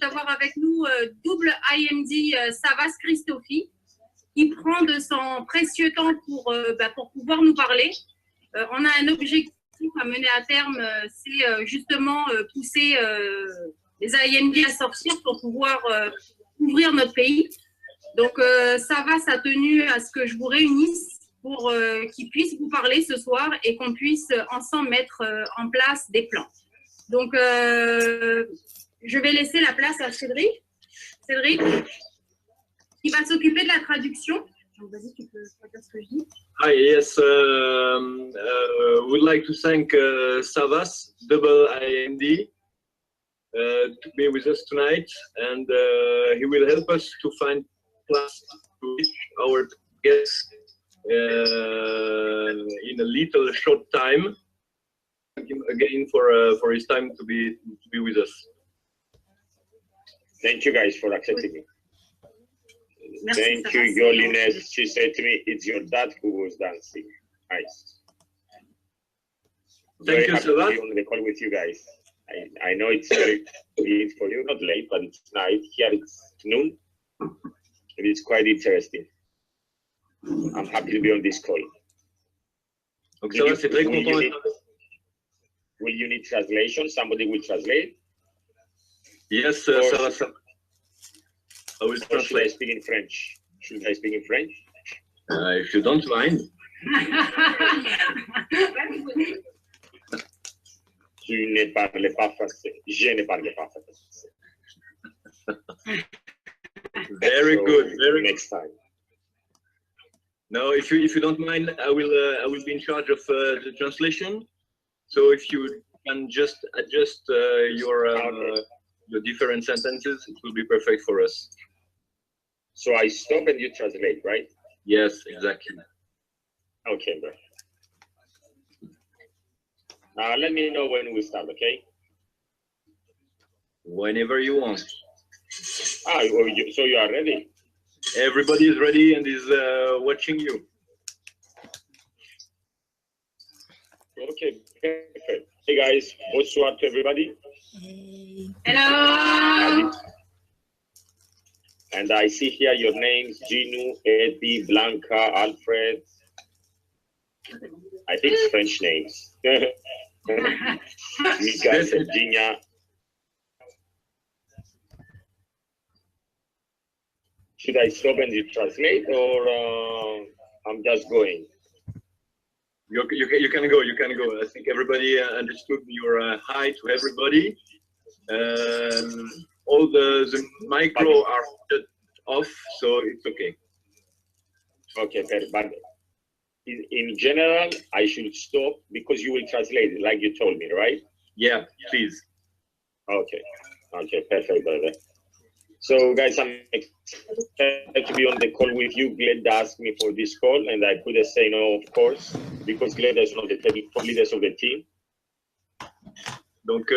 d'avoir avec nous double IMD Savas Christofi, qui prend de son précieux temps pour pouvoir nous parler. On a un objectif à mener à terme, c'est justement pousser les IMD à sortir pour pouvoir ouvrir notre pays. Donc, Savas a tenu à ce que je vous réunisse pour qu'il puisse vous parler ce soir et qu'on puisse ensemble mettre en place des plans. Donc, je vais laisser la place à Cédric. Cédric, qui va s'occuper de la traduction. Vas-y, tu peux dire ce que je dis. Hi, yes, would like to thank Savas, double IMD, to be with us tonight, and he will help us to find plans to reach our guests in a little short time. Thank him again for his time to be with us. Thank you guys for accepting me. Merci, Thank you, Your Holiness. She said to me, it's your dad who was dancing. Nice. Thank you, happy to Savas. be on the call with you guys. I know it's very late for you, not late, but it's night. Here it's noon. It is quite interesting. I'm happy to be on this call. Donc Savas, c'est très content. Will you need translation? Somebody will translate? Yes, Savas. I will Or should I translate. speak in French? Should I speak in French? If you don't mind. Tu ne parles pas français. Je ne parle pas français. Very So, good. Very next time. No, if you don't mind, I will be in charge of the translation. So if you can just adjust your different sentences, it will be perfect for us. So I stop and you translate, right? Yes, exactly. Okay, bro. Let me know when we start, okay? Whenever you want. So you are ready? Everybody is ready and is watching you. Okay, perfect. Hey guys, bonsoir to everybody. Hello. And I see here your names, Ginu, Eddie, Blanca, Alfred. I think it's French names. Mika, Virginia. Should I stop and you translate, or I'm just going? You can go. You can go. I think everybody understood your hi to everybody. All the micro are shut off, so it's okay. Okay, but in general, I should stop because you will translate it like you told me, right? Yeah, please. Okay, okay, perfect, brother. So, guys, I'm excited to be on the call with you. Glenda asked me for this call, and I couldn't say no, of course, because Glenda is one of the top leaders of the team. Donc,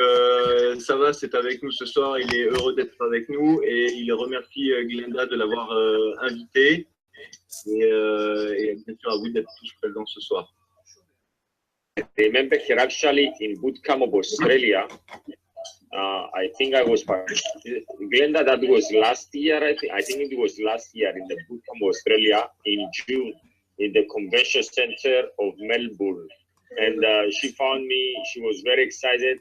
Savas est avec nous ce soir. Il est heureux d'être avec nous et il remercie Glenda de l'avoir invité. Et bien sûr à vous d'être tous présents ce soir. Remember here actually in Bootcamp of Australia, I think I was part. Glenda, that was last year. I think it was last year in the Bootcamp of Australia in June in the Convention Center of Melbourne, and she found me. She was very excited.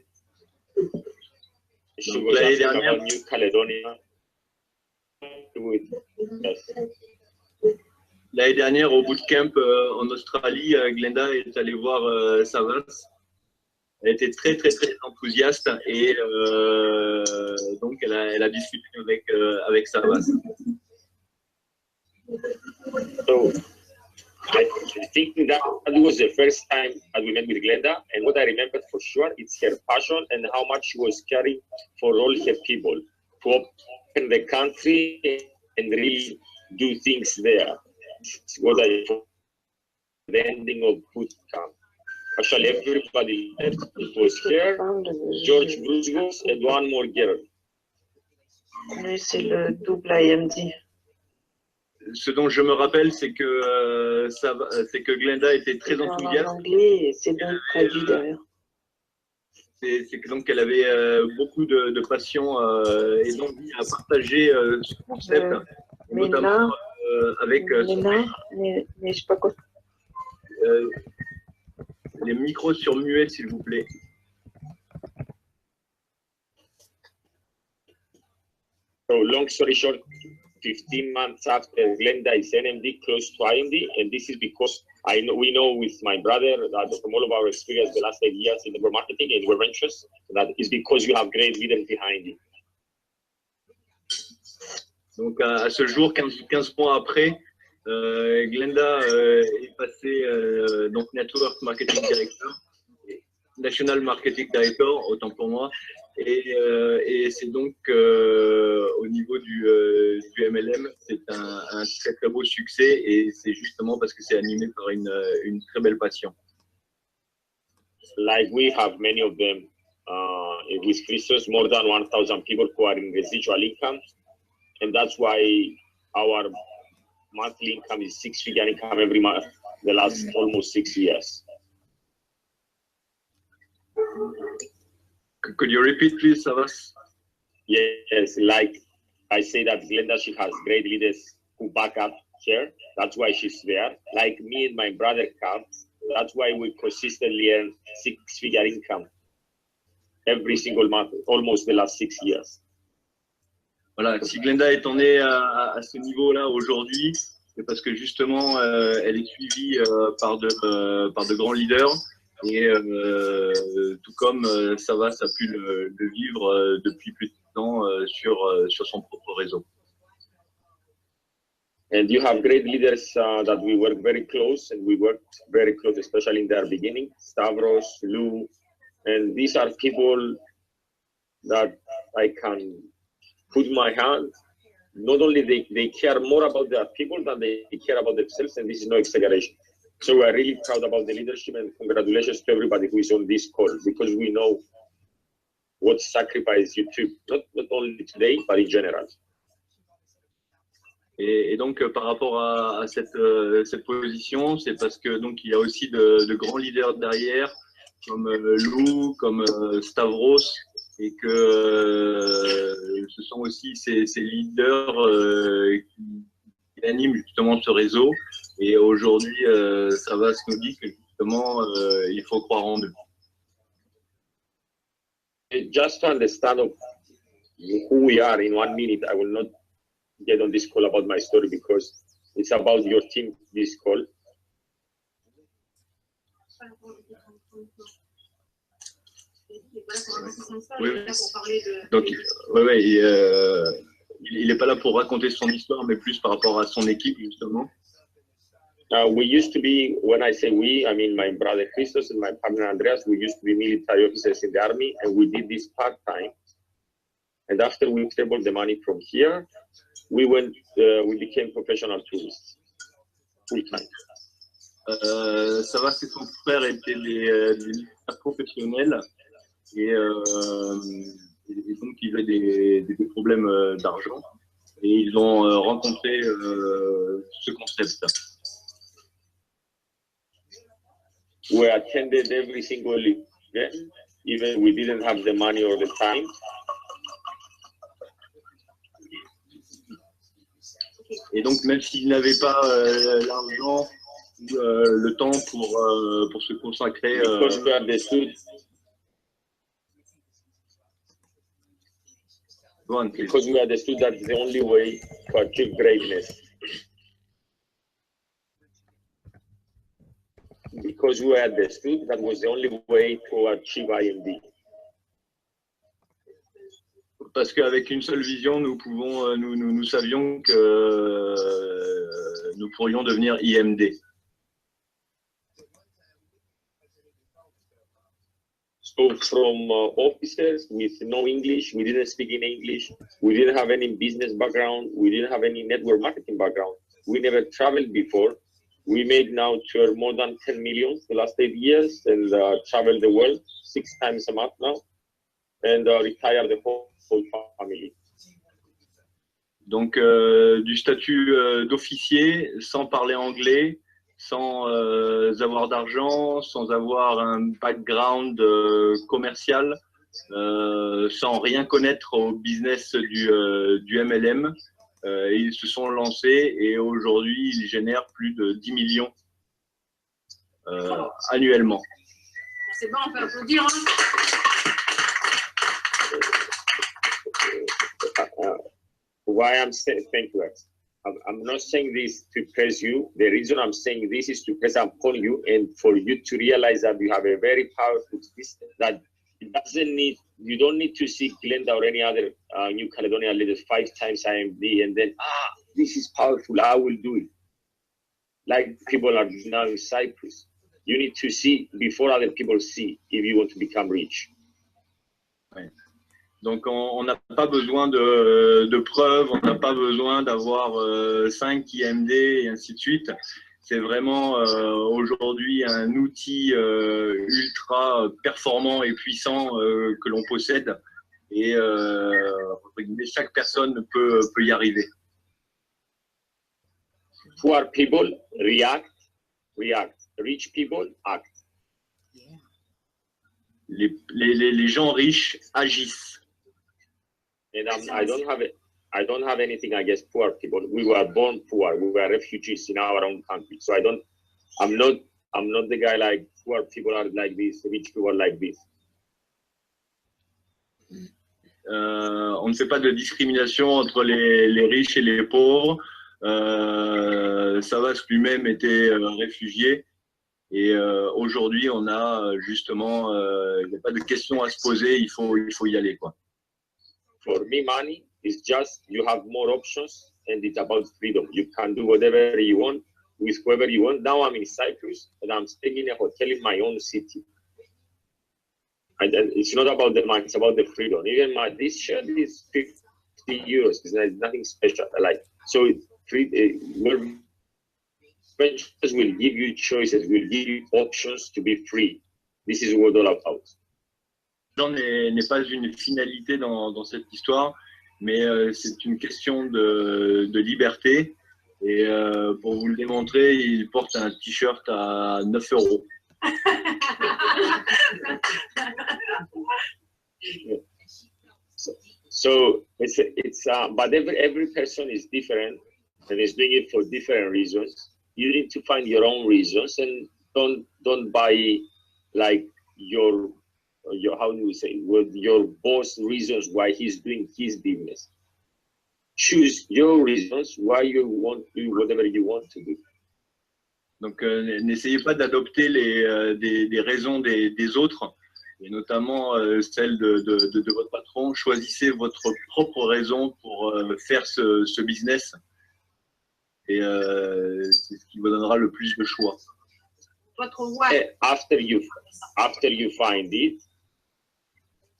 She was asking about New Caledonia. Yes. L'année dernière, au bootcamp en Australie, Glenda est allée voir Savas. Elle était très enthousiaste et donc elle a discuté avec Savas. So I think that was the first time that we met with Glenda, and what I remembered for sure, it's her passion and how much she was caring for all her people to open the country and really do things there. What I the ending of bootcamp. Actually, everybody was here. George Bruce and one more girl. Oui, c'est le double IMD. Ce dont je me rappelle, c'est que Glenda était très enthousiaste. En anglais, et c'est donc traduit derrière. c'est que donc elle avait beaucoup de passion et d'envie à partager ce concept, et notamment avec mais je sais pas quoi. les micros sur muet, s'il vous plaît. So long story short, 15 months after Glenda is NMD, close to IMD, and this is because we know with my brother that from all of our experience the last 8 years in network marketing and network ventures, that is because you have great leaders behind you. Donc à ce jour, 15 mois après, Glenda est passée donc Network Marketing Director, National Marketing Director, autant pour moi, et c'est donc au niveau du MLM, c'est un très très beau succès, et c'est justement parce que c'est animé par une très belle passion. Like we have many of them with Christos, more than 1,000 people who are in residual income, and that's why our monthly income is 6-figure income every month, the last almost 6 years. Could you repeat, please, Savas? Yes, like I say that Glenda, she has great leaders who back up her. That's why she's there. Like me and my brother Carl, that's why we consistently earn 6-figure income every single month, almost the last 6 years. Voilà, si Glenda est en est à ce niveau-là aujourd'hui, c'est parce que justement, elle est suivie par de grands leaders, et tout comme Savas a pu le vivre depuis plus de temps sur son propre réseau. And you have great leaders that we work very close, and we work very close, especially in their beginning, Stavros, Lou, and these are people that I can put my hand. Not only they care more about their people than they care about themselves, and this is no exaggeration. So we're really proud about the leadership, and congratulations to everybody who is on this call, because we know what sacrifice you took, not only today, but in general. Et donc par rapport à cette position, c'est parce que donc il y a aussi de grands leaders derrière, comme Lou, comme Stavros, et que ce sont aussi ces leaders qui animent justement ce réseau. Et aujourd'hui, Savas nous dit que justement, il faut croire en eux. Just to understand who we are in 1 minute, I will not get on this call about my story because it's about your team, this call. Oui. Donc, il n'est pas là pour raconter son histoire, mais plus par rapport à son équipe, justement. We used to be, when I say we, I mean my brother Christos and my partner Andreas, we used to be military officers in the army, and we did this part-time. And after we trebled the money from here, we became professional tourists, full-time. Savas et son frère étaient des militaires professionnels, et donc ils avaient des problèmes d'argent, et ils ont rencontré ce concept. We attended every single event, even we didn't have the money or the time. Et donc même s'ils n'avaient pas l'argent ou le temps pour se consacrer. Because we understood. Because we understood that the only way to achieve greatness. Because we understood that was the only way to achieve IMD. Parce qu'avec une seule vision, nous savions que nous pourrions devenir IMD. So from officers with no English, we didn't speak in English, we didn't have any business background, we didn't have any network marketing background, we never traveled before. We made now to more than 10 million the last 8 years, and travel the world 6 times a month now, and retire the whole family. Donc du statut d'officier, sans parler anglais, sans avoir d'argent, sans avoir un background commercial, sans rien connaître au business du MLM. Ils se sont lancés et aujourd'hui, ils génèrent plus de 10 millions annuellement. C'est bon, on peut applaudir. Hein. Why I'm saying, thank you. I'm not saying this to praise you. The reason I'm saying this is to press upon you and for you to realize that you have a very powerful system that it doesn't need, you don't need to see Glenda or any other New Caledonia leader 5 times IMD and then, this is powerful, I will do it. Like people are now in Cyprus. You need to see before other people see if you want to become rich. Ouais. Donc, on n'a pas besoin de preuves, on n'a pas besoin d'avoir 5 IMD et ainsi de suite. C'est vraiment aujourd'hui un outil ultra performant et puissant que l'on possède. Et chaque personne peut y arriver. Poor people react. Rich people act. Les gens riches agissent. And I don't have anything against poor people. We were born poor. We were refugees in our own country. So I'm not the guy like poor people are like this, rich people are like this. On ne fait pas de discrimination entre les riches et les pauvres. Savas lui-même était réfugié. Et aujourd'hui, on a justement, il n'y a pas de questions à se poser, il faut y aller, quoi. For me, money is just you have more options and it's about freedom. You can do whatever you want with whoever you want. Now I'm in Cyprus and I'm staying in a hotel in my own city. And it's not about the money, it's about the freedom. Even this shirt is 50 euros. It's nothing special. So free. Ventures will give you choices, will give you options to be free. This is what all about. L'argent n'est pas une finalité dans cette histoire, mais c'est une question de liberté. Et pour vous le démontrer, il porte un t-shirt à 9 €. So it's but every person is different and is doing it for different reasons. You need to find your own reasons and don't buy like your how do you say with your boss reasons why he's doing his business. Choose your reasons why you want to do whatever you want to do. Donc n'essayez pas d'adopter des raisons des autres, et notamment celle de votre patron. Choisissez votre propre raison pour faire ce business. Et c'est ce qui vous donnera le plus de choix. Votre why. After you find it,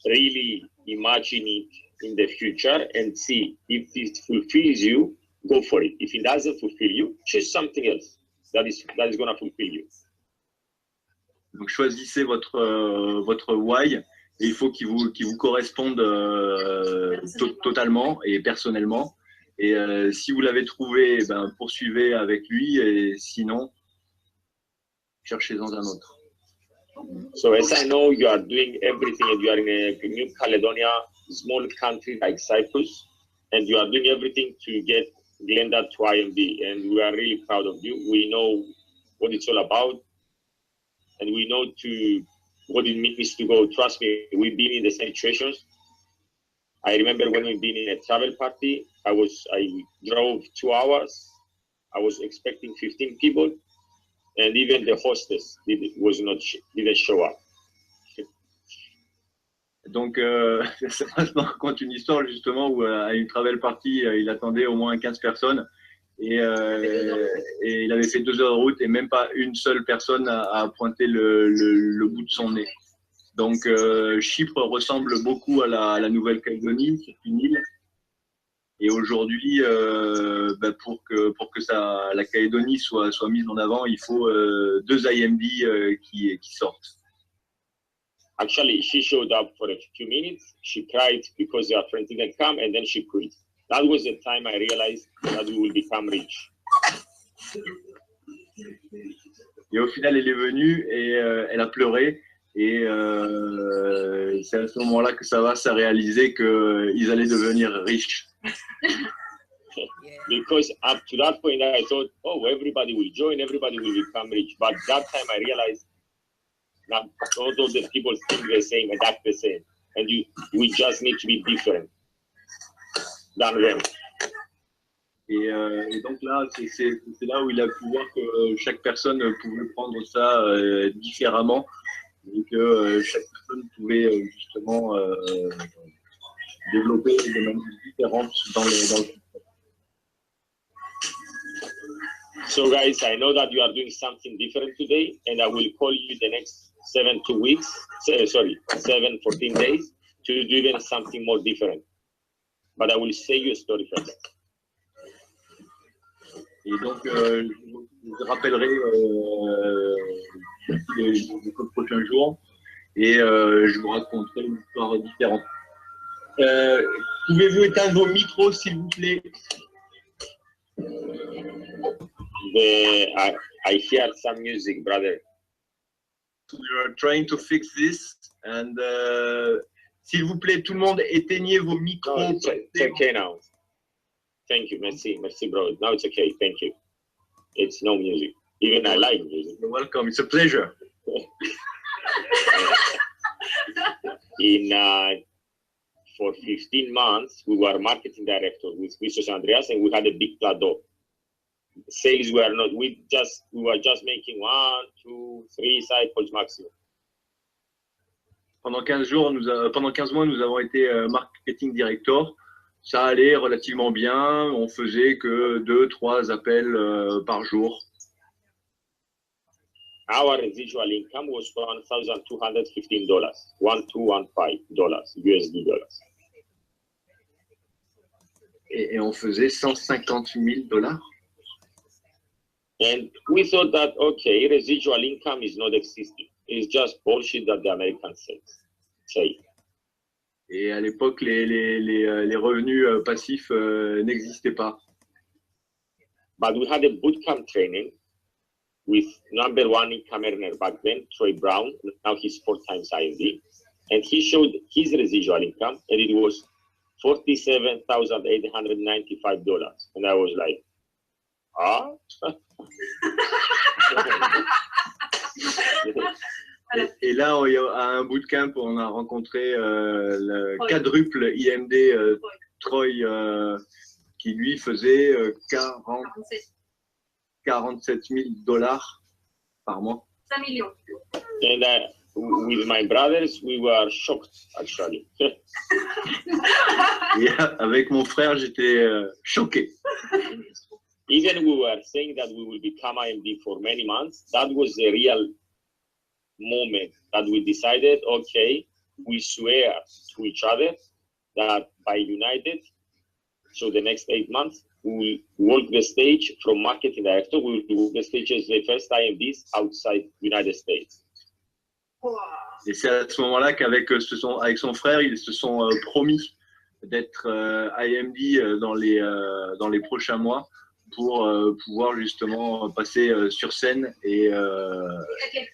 really imagine it in the future and see if it fulfills you, go for it. If it doesn't fulfill you, choose something else that is going to fulfill you. Donc choisissez votre why, et il faut qu'il vous corresponde totalement et personnellement. Et si vous l'avez trouvé, poursuivez avec lui, et sinon, cherchez-en un autre. So as I know, you are doing everything, and you are in a New Caledonia, small country like Cyprus, and you are doing everything to get Glenda to IMD, and we are really proud of you. We know what it's all about, and we know what it means to go. Trust me, we've been in the same situations. I remember when we've been in a travel party, I drove 2 hours. I was expecting 15 people, and even the hostess didn't show up. Donc, ça raconte une histoire justement où à une travel party, il attendait au moins 15 personnes, et il avait fait 2 heures de route et même pas une seule personne a pointé le bout de son nez. Donc, Chypre ressemble beaucoup à la Nouvelle-Calédonie, c'est une île. Et aujourd'hui, pour que la Calédonie soit mise en avant, il faut 2 IMD qui sortent. Actually, she showed up for a few minutes. She cried because her friend didn't come, and then she quit. That was the time I realized that we will become rich. Et au final, elle est venue et elle a pleuré. Et c'est à ce moment-là que Savas a réalisé qu'ils allaient devenir riches. Because up to that point, I thought, oh, everybody will join, everybody will become rich. But that time I realized that all of the people think the same and act the same. And we just need to be different than them. Et donc là, c'est là où il a pu voir que chaque personne pouvait prendre ça différemment et que chaque personne pouvait justement développer de manière différente dans le So guys, I know that you are doing something different today, and I will call you the next 7 14 days to do even something more different. But I will say you a story first. Et donc, je vous rappellerai les prochains jours et je vous raconterai une histoire différente. Pouvez-vous éteindre vos micros, s'il vous plaît? I hear some music, brother. We are trying to fix this and s'il vous plaît, tout le monde, éteignez vos micros. No, it's okay now. Thank you, merci, bro. Now it's okay, thank you. It's no music. Even I like music. You're welcome, it's a pleasure. For 15 months, we were marketing director with Christos Andreas, and we had a big plateau. Sales were not, we were just making 1, 2, 3 cycles maximum. Pendant 15 mois, nous avons été marketing director. Ça allait relativement bien. On faisait que 2-3 appels par jour. Our residual income was $1,215, $1,215 USD dollars. Et on faisait $150,000. And we thought that, okay, residual income is not existing. It's just bullshit that the Americans say. Et à l'époque, les revenus passifs n'existaient pas. But we had a bootcamp training with #1 income earner back then, Troy Brown. Now he's 4 times IMD. And he showed his residual income, and it was $47,895. And I was like, ah? Et là, à un bootcamp, on a rencontré le quadruple IMD Troy, qui lui faisait $47,000 par mois. 5 millions. And with my brothers, we were shocked, actually. Et avec mon frère, j'étais choqué. Even we were saying that we will become IMD for many months. That was the real moment that we decided, okay, we swear to each other that by United, so the next 8 months, we will walk the stage from marketing director, we will walk the stage as the first IMDs outside United States. Et c'est à ce moment-là qu'avec son frère, ils se sont promis d'être IMD dans les prochains mois pour pouvoir justement passer sur scène et être les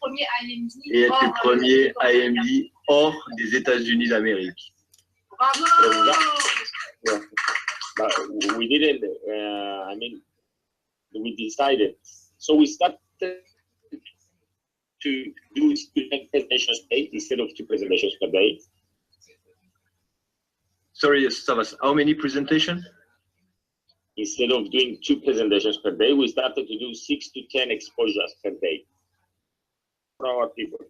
premiers IMD hors des États-Unis d'Amérique. Bravo! But we didn't, we decided. So we started to do presentations per day instead of 2 presentations per day. Sorry, Savas, how many presentations? Instead of doing 2 presentations per day, we started to do 6 to 10 exposures per day for our people.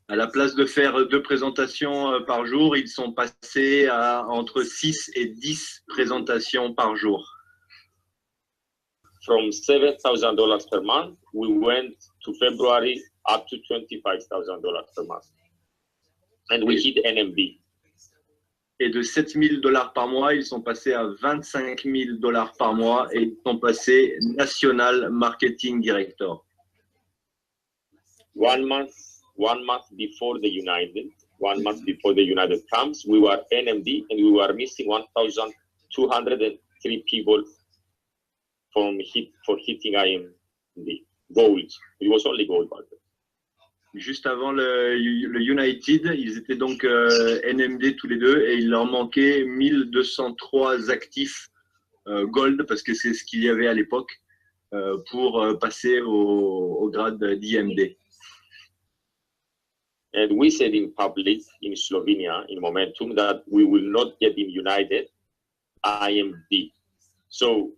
À la place de faire 2 présentations par jour, ils sont passés à entre 6 et 10 présentations par jour. From $7,000 per month, we went to February up to $25,000 per month. And we hit NMB. Et de $7,000 par mois, ils sont passés à $25,000 par mois et ils sont passés National Marketing Director. One month before the United comes, we were NMD and we were missing 1,203 people for hitting IM. the gold. It was only gold back then. Juste avant le United, ils étaient donc NMD tous les deux et il leur manquait 1203 actifs gold parce que c'est ce qu'il y avait à l'époque pour passer au grade d'IMD. And we said in public in Slovenia, in Momentum, that we will not get in United IMD. So,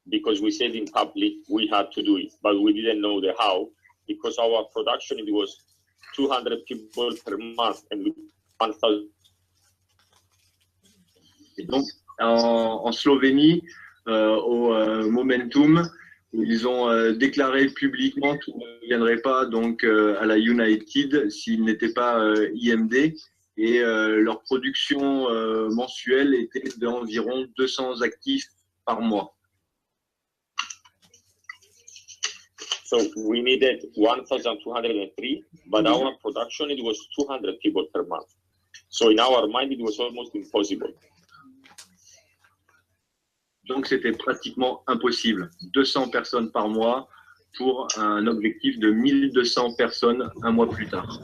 because we said in public, we had to do it, but we didn't know the how, because our production, it was 200 people per month and 1,000. Et donc, en Slovénie, au Momentum, ils ont déclaré publiquement qu'ils ne viendraient pas donc, à la United s'ils n'étaient pas IMD et leur production mensuelle était d'environ 200 actifs par mois. So we needed 1,203, but our production, it was 200 people per month. So in our mind, it was almost impossible. Donc, c'était pratiquement impossible. 200 personnes par mois pour un objectif de 1200 personnes un mois plus tard.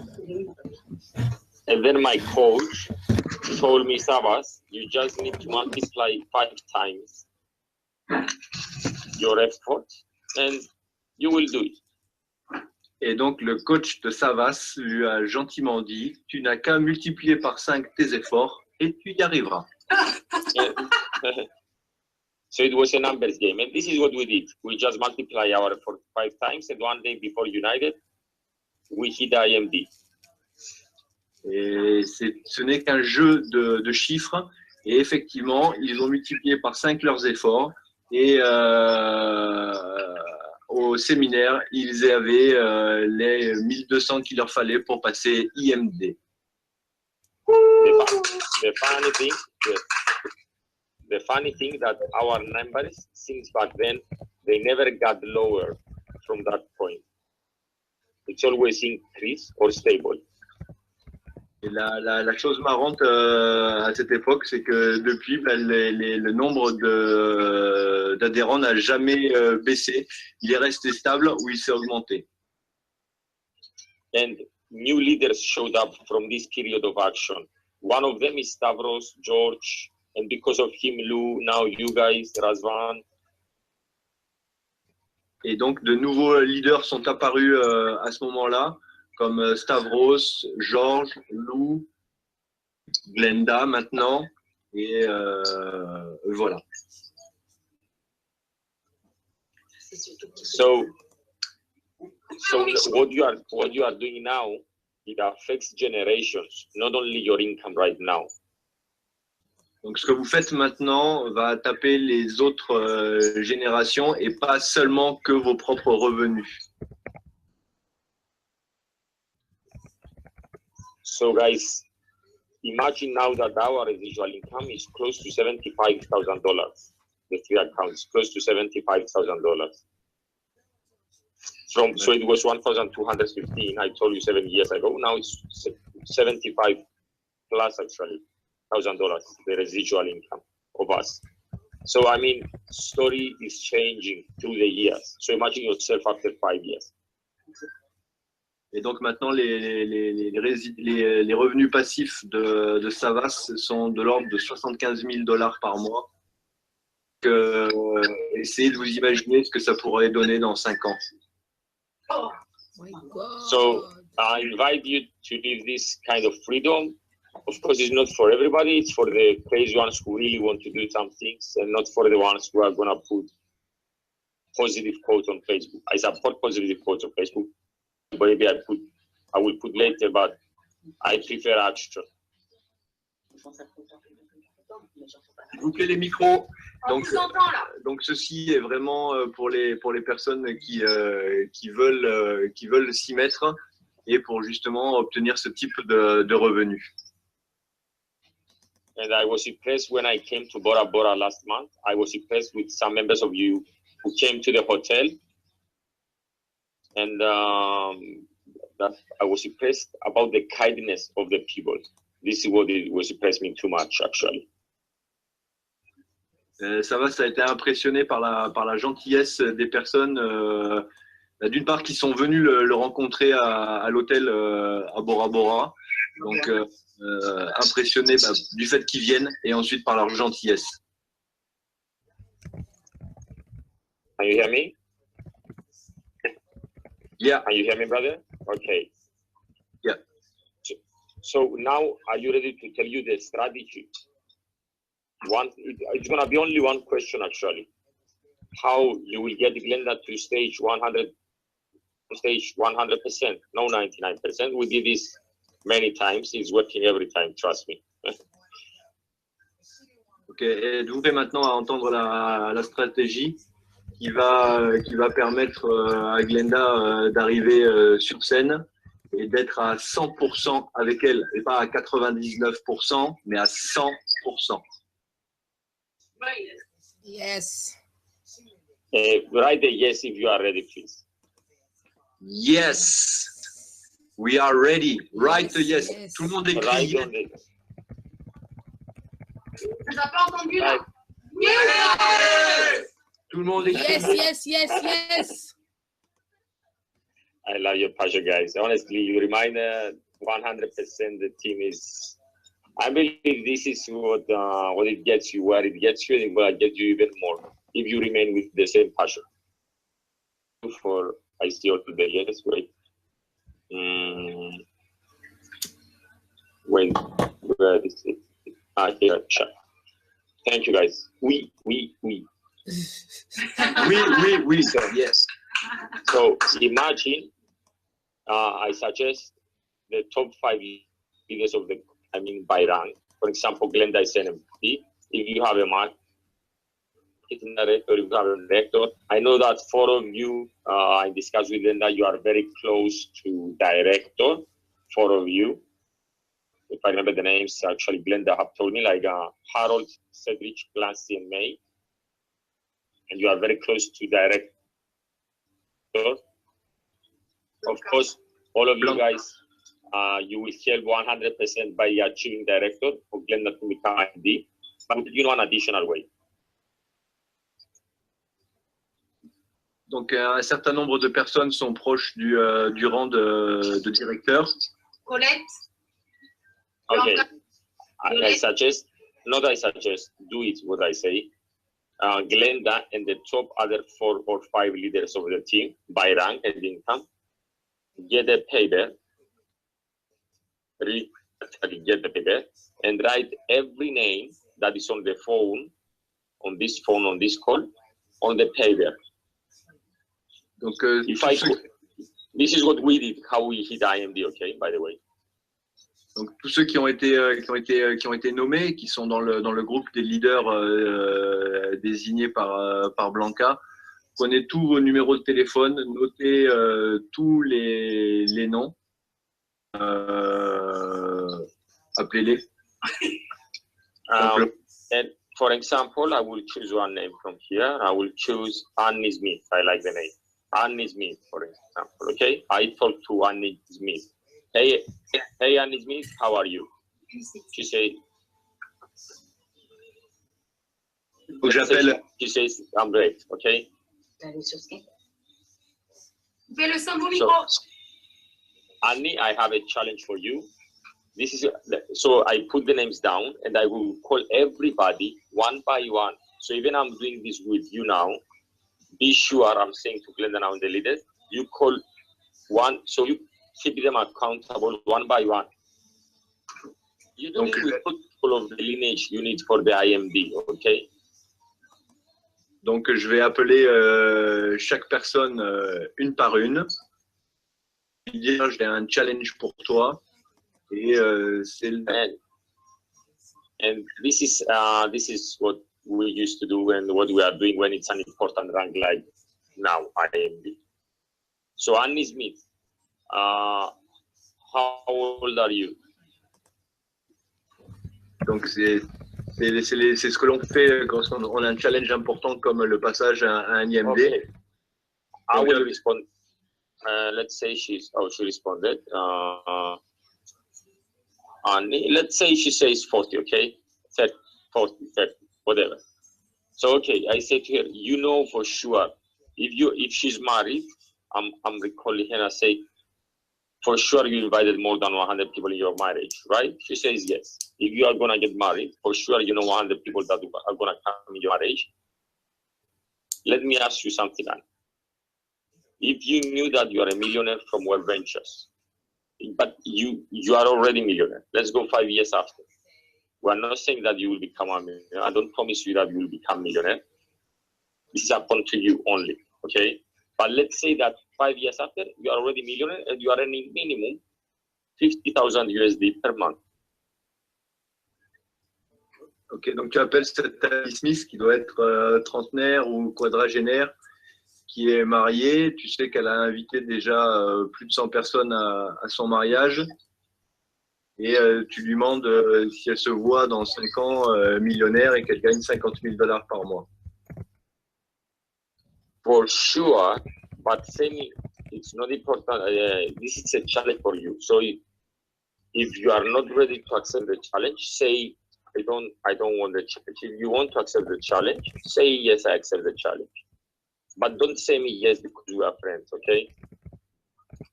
And then my coach told me, Savas, you just need to multiply 5 times your effort and you will do it. Et donc, le coach de Savas lui a gentiment dit, tu n'as qu'à multiplier par 5 tes efforts et tu y arriveras. So it was a numbers game, and this is what we did. We just multiply our effort 5 times, and one day before United, we hit IMD. Et ce n'est qu'un jeu de chiffres. Et effectivement, ils ont multiplié par 5 leurs efforts. Et au séminaire, ils avaient les 1200 qu'il leur fallait pour passer IMD. The funny thing that our numbers, since back then, they never got lower from that point. It's always increased or stable. Et la chose marrante à cette époque, c'est que depuis, le nombre d'adhérents n'a jamais baissé. Il est resté stable ou il s'est augmenté. And new leaders showed up from this period of action. One of them is Stavros, George, and because of him, Lou, now you guys, Razvan. Et donc, de nouveaux leaders sont apparus à ce moment-là, comme Stavros, Georges, Lou, Glenda maintenant, et voilà. So what you are doing now, it affects generations, not only your income right now. Donc, ce que vous faites maintenant va taper les autres générations et pas seulement que vos propres revenus. So, guys, imagine now that our residual income is close to $75,000. The 3 accounts, close to $75,000. So it was 1,215. I told you 7 years ago. Now it's 75 plus actually. $1,000, the residual income of us. So, I mean, story is changing through the years. So imagine yourself after 5 years. Et donc maintenant, les revenus passifs de Savas sont de l'ordre de $75,000 par mois. Essayez de vous imaginer ce que ça pourrait donner dans 5 ans. Oh my God. So I invite you to live this kind of freedom. Of course, it's not for everybody. It's for the crazy ones who really want to do some things, and not for the ones who are going to put positive quotes on Facebook. I support positive quotes on Facebook. Maybe I will put later, but I prefer action. Bouclez les micros. Donc ceci est vraiment pour les personnes qui veulent s'y mettre et pour justement obtenir ce type de revenus. And I was impressed when I came to Bora Bora last month. I was impressed with some members of you who came to the hotel, and that I was impressed about the kindness of the people. This is what it was impressed me too much, actually. Ça a été impressionné par la gentillesse des personnes d'une part, qui sont venus le rencontrer à l'hôtel à Bora Bora. Donc, impressionnés du fait qu'ils viennent et ensuite par leur gentillesse. Can you hear me? Yeah. Can you hear me, brother? Okay. Yeah. So now, are you ready to tell you the strategy? It's going to be only one question, actually. How you will get Glenda to stage 100%, no 99%. We did this many times. It's working every time, trust me. Ok, êtes-vous prêts maintenant à entendre la stratégie qui va permettre à Glenda d'arriver sur scène et d'être à 100% avec elle, et pas à 99%, mais à 100%. Yes. Write a yes if you are ready, please. Yes, we are ready. Write a yes. Yes. Tout le monde écrit Write yes. on the, Je n'ai pas entendu là. Tout le monde écrit Yes, yes, yes, yes. I love your passion, guys. Honestly, you remind 100% the team is. I believe this is what it gets you, where it gets you, and it will get you even more if you remain with the same passion. For I see all today. Yes, wait. Wait, where is it? Here, chat. Thank you, guys. Oui. Oui, yes. So imagine, I suggest the top 5 leaders of the, by rank. For example, Glenda is NMP. If you have a marketing director, if you have a director, I know that 4 of you, I discussed with Glenda, you are very close to director, 4 of you. If I remember the names, actually, Glenda have told me, like Harold, Cedric, Clancy, and May. And you are very close to director. Of course, all of you guys, you will help 100% by achieving director for Glenda to become IMD, but you know an additional way. Donc, un certain nombre de personnes sont proches du rang de directeur. Colette. Okay, I suggest, not I suggest, do it what I say. Glenda and the top other 4 or 5 leaders of the team by rank and income get a paper, really get the paper, and write every name that is on the phone, on this call, on the paper. Donc, this is what we did, how we hit IMD, okay, by the way. Donc tous ceux qui ont été nommés, qui sont dans le groupe des leaders désignés par Blanca, prenez tous vos numéros de téléphone, notez tous les noms, appelez-les. And for example, I will choose one name from here. I will choose Annie Smith. I like the name. Annie Smith, for example. Okay, I talked to Annie Smith. Hey, Annie Smith, how are you? She said. She says, I'm great. Okay. Fais le son micro. Annie, I have a challenge for you. This is so I put the names down and I will call everybody one by one. So even I'm doing this with you now, be sure I'm saying to Glenda now and the leaders, you call one, so you keep them accountable one by one. You don't need to put all of the lineage you need for the IMD, okay? Donc je vais appeler chaque personne une par une. Dire j'ai un challenge pour toi. Et c'est and this is what we used to do and what we are doing when it's an important rank like now IMD. So Annie Smith, how old are you? Donc c'est ce que l'on fait quand on a un challenge important comme le passage à un IMD. Okay. I will respond. Let's say she responded. Annie, let's say she says 40, okay? 30, 40, 30, whatever. So, okay, I say to her, you know for sure, if she's married, I'm recalling her say, for sure you invited more than 100 people in your marriage, right? She says yes. If you are gonna get married, for sure you know 100 people that are gonna come in your marriage. Let me ask you something, Anne. If you knew that you are a millionaire from Web Ventures, but you are already a millionaire, let's go 5 years after. We're not saying that you will become a millionaire. I don't promise you that you will become a millionaire. This is upon to you only, okay? But let's say that 5 years after, you are already a millionaire and you are earning minimum 50,000 USD per month. Ok, donc tu appelles cette Alice Smith qui doit être trentenaire ou quadragénaire, qui est mariée. Tu sais qu'elle a invité déjà plus de 100 personnes à son mariage. Et tu lui demandes si elle se voit dans 5 ans millionnaire et qu'elle gagne $50,000 par mois. For sure, but saying it's not important. This is a challenge for you. So if you are not ready to accept the challenge, say I don't want the challenge. If you want to accept the challenge, say yes, I accept the challenge. But don't say me yes because we are friends, okay?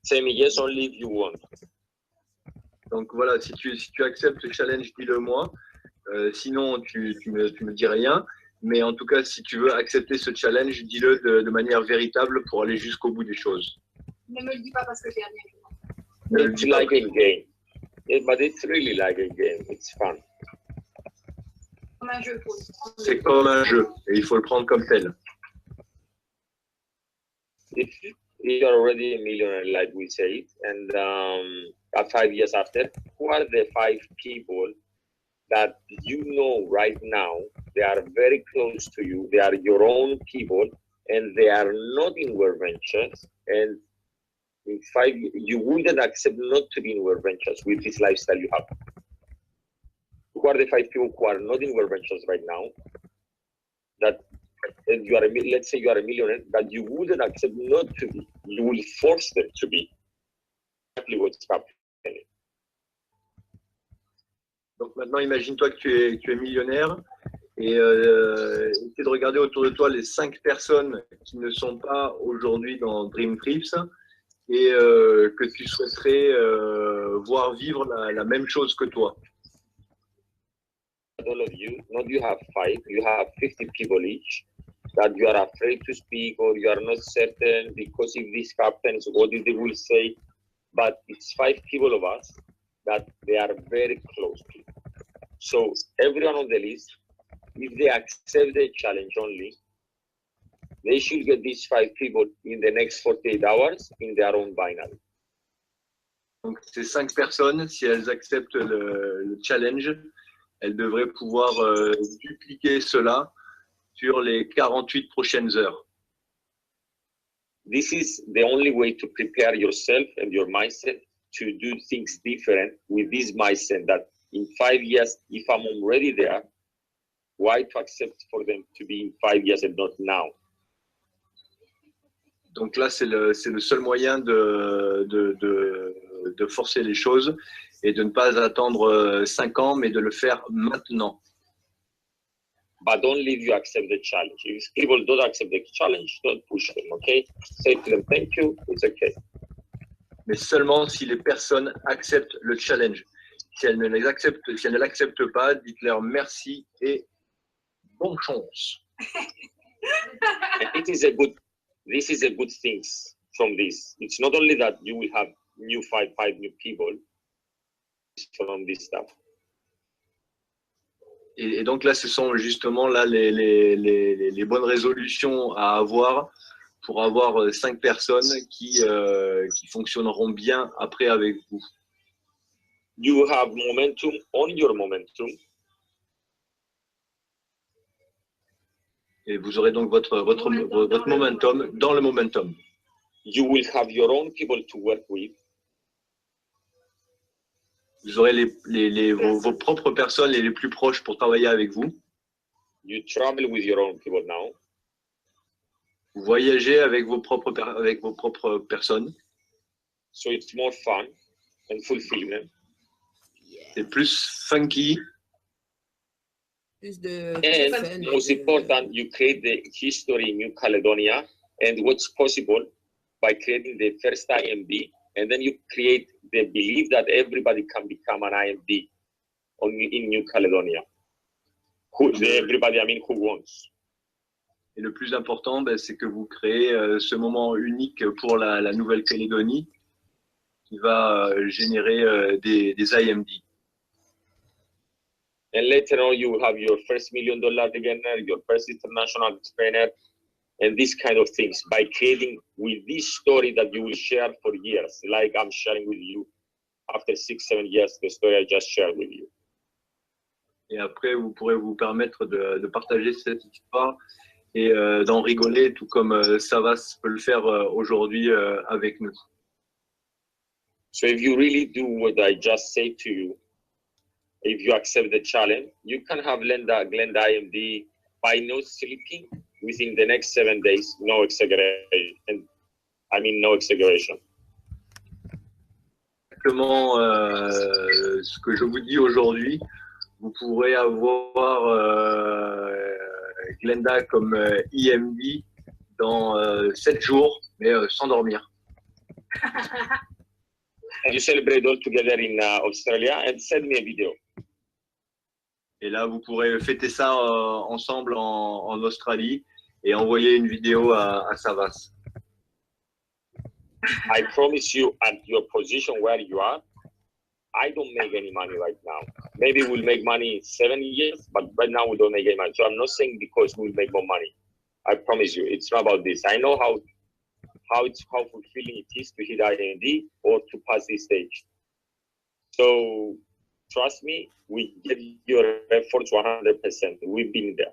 Say me yes only if you want. Donc voilà, si tu acceptes le challenge, dis-le moi. Sinon, tu me dis rien. Mais en tout cas, si tu veux accepter ce challenge, dis-le de manière véritable pour aller jusqu'au bout des choses. Ne me le dis pas parce que j'ai rien. It's like a game. Yeah, but it's really like a game. It's fun. Comme un jeu. C'est comme un jeu et il faut le prendre comme tel. If you're already a millionaire, like we said, and 5 years after, who are the 5 people that you know right now, they are very close to you, they are your own people, and they are not in Web Ventures, and in 5 years, you wouldn't accept not to be in Web Ventures with this lifestyle you have? Who are the 5 people who are not in Web Ventures right now, that you are let's say you are a millionaire, that you wouldn't accept not to be, you will force them to be? Exactly what's happening. Donc maintenant, imagine-toi que tu es millionnaire et essaie de regarder autour de toi les 5 personnes qui ne sont pas aujourd'hui dans Dream Trips et que tu souhaiterais voir vivre la même chose que toi. All of you, not you have 5, you have 50 people each that you are afraid to speak or you are not certain because if this happens, what they will say. But it's 5 people of us that they are very close to. So everyone on the list, if they accept the challenge only, they should get these 5 people in the next 48 hours in their own binary. Donc ces 5 personnes, si elles acceptent le challenge, elles devraient pouvoir dupliquer cela sur les 48 prochaines heures. This is the only way to prepare yourself and your mindset to do things different with this mindset that in 5 years, if I'm already there, why to accept for them to be in 5 years and not now? Donc là, c'est le seul moyen de forcer les choses et de ne pas attendre 5 ans, mais de le faire maintenant. But only if you accept the challenge. If people don't accept the challenge, don't push them, okay? Say to them, thank you, it's okay. Mais seulement si les personnes acceptent le challenge. Si elles ne l'acceptent pas, dites-leur merci et bonne chance. This is a good thing from this. It's not only that you will have five new people from this stuff. Et donc là, ce sont justement là les bonnes résolutions à avoir pour avoir 5 personnes qui fonctionneront bien après avec vous. You have momentum on your momentum. Et vous aurez donc votre momentum dans le momentum. You will have your own people to work with. Vous aurez vos propres personnes les plus proches pour travailler avec vous. You travel with your own people now. Vous voyagez avec vos propres personnes. So it's more fun and fulfillment. C'est plus funky. And most important, you create the history in New Caledonia and what's possible by creating the first IMD, and then you create the belief that everybody can become an IMD in New Caledonia. Everybody, I mean, who wants. Et le plus important, ben, c'est que vous créez ce moment unique pour la Nouvelle-Calédonie qui va générer des IMD. And later on, you will have your first $1 million beginner, your first international trainer, and these kind of things by creating with this story that you will share for years, like I'm sharing with you after 6-7 years, the story I just shared with you. Et après, vous pourrez vous permettre de partager cette histoire et d'en rigoler, tout comme Savas peut le faire aujourd'hui avec nous. So if you really do what I just say to you, if you accept the challenge, you can have Glenda IMD by not sleeping within the next 7 days, no exaggeration. I mean, no exaggeration. Exactement ce que je vous dis aujourd'hui, vous pourrez avoir Glenda comme IMD dans 7 jours, mais sans dormir. And you celebrate all together in Australia and send me a video. Et là, vous pourrez fêter ça ensemble en Australie et envoyer une vidéo à Savas. I promise you, at your position where you are, I don't make any money right now. Maybe we'll make money in 7 years, but right now we don't make any money. So I'm not saying because we'll make more money. I promise you, it's not about this. I know how fulfilling it is to hit IMD or to pass this stage. So trust me, we give your efforts 100%. We've been there.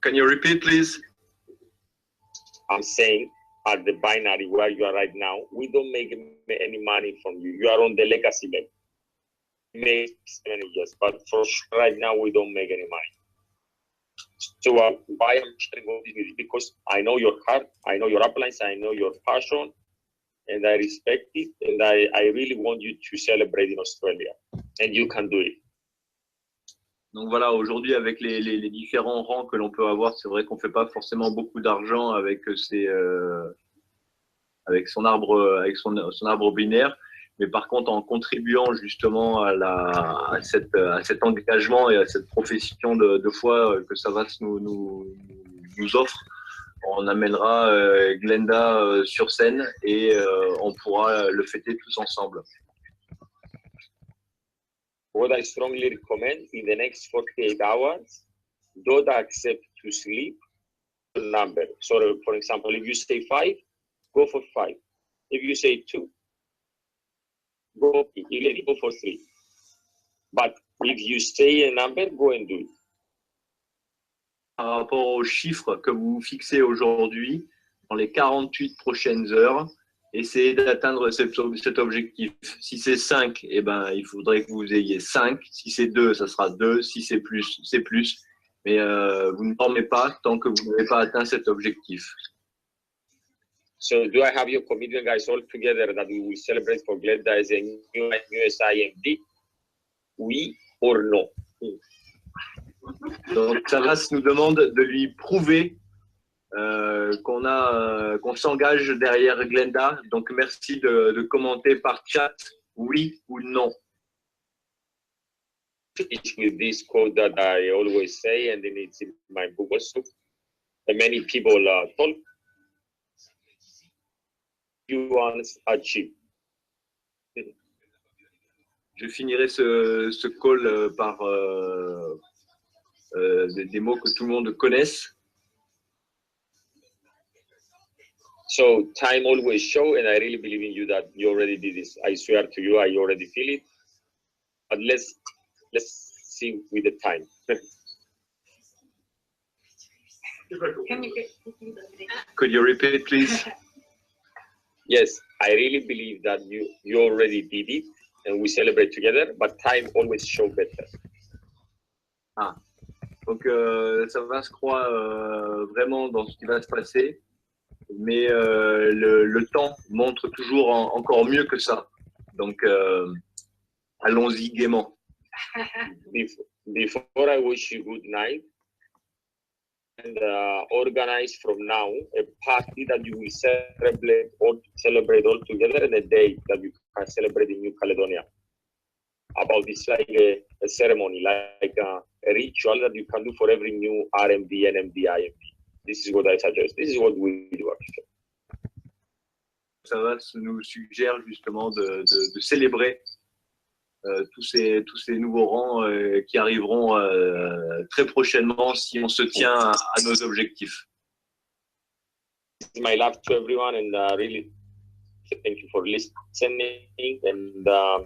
Can you repeat, please? I'm saying at the binary where you are right now, we don't make any money from you. You are on the legacy level. Make 7 years, but for sure right now we don't make any money. So why I'm sharing all this with you? Because I know your heart, I know your uplines, I know your passion, and I respect it, and I really want you to celebrate in Australia, and you can do it. Donc voilà, aujourd'hui, avec les différents rangs que l'on peut avoir, c'est vrai qu'on ne fait pas forcément beaucoup d'argent avec son arbre binaire, mais par contre, en contribuant justement à cet engagement et à cette profession de foi que Savas nous offre, on amènera Glenda sur scène et on pourra le fêter tous ensemble. What I strongly recommend in the next 48 hours, don't accept to sleep a number. So, for example, if you say 5, go for 5. If you say 2, go for 3. But if you say a number, go and do it. Par rapport aux chiffres que vous fixez aujourd'hui, dans les 48 prochaines heures, essayez d'atteindre cet objectif. Si c'est 5, eh ben, il faudrait que vous ayez 5. Si c'est 2, ça sera 2. Si c'est plus, c'est plus. Mais vous ne dormez pas tant que vous n'avez pas atteint cet objectif. So do I have your commitment, guys, all together that we will celebrate for Glenda as a new IMD? Oui or non? Donc, Savas nous demande de lui prouver qu'on s'engage derrière Glenda. Donc, merci de commenter par chat oui ou non. With this quote that I always say, and then it's in my book also, and many people talk, you want to achieve. Je finirai ce call par des mots que tout le monde connaisse. So time always show, and I really believe in you that you already did this. I swear to you, I already feel it. But let's see with the time. Could you repeat, please? Yes, I really believe that you already did it, and we celebrate together. But time always show better. Ah, donc Savas croit vraiment dans ce qui va se passer. Mais le temps montre toujours encore mieux que ça. Donc, allons-y gaiement. Before I wish you good night, organize from now a party that you will celebrate all together, and a day that you can celebrate in New Caledonia. About this, like a ceremony, like a ritual that you can do for every new RMD, NMD, IMD. This is what I suggest. This is what we do actually. Savas nous suggère justement de célébrer tous ces nouveaux rangs qui arriveront très prochainement si on se tient à nos objectifs. My love to everyone, and really thank you for listening. And I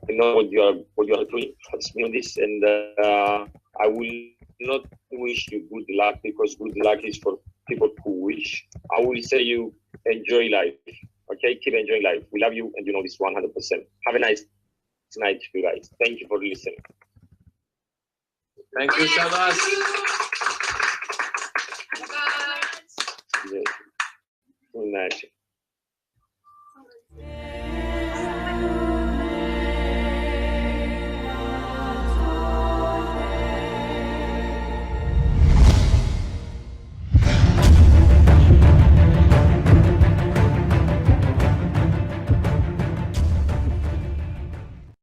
know what you are doing on this, and I will not wish you good luck, because good luck is for people who wish. I will say you enjoy life. Okay, keep enjoying life. We love you, and you know this 100%. Have a nice night, you guys. Thank you for listening. Thank you, Savas. Yes. Good night.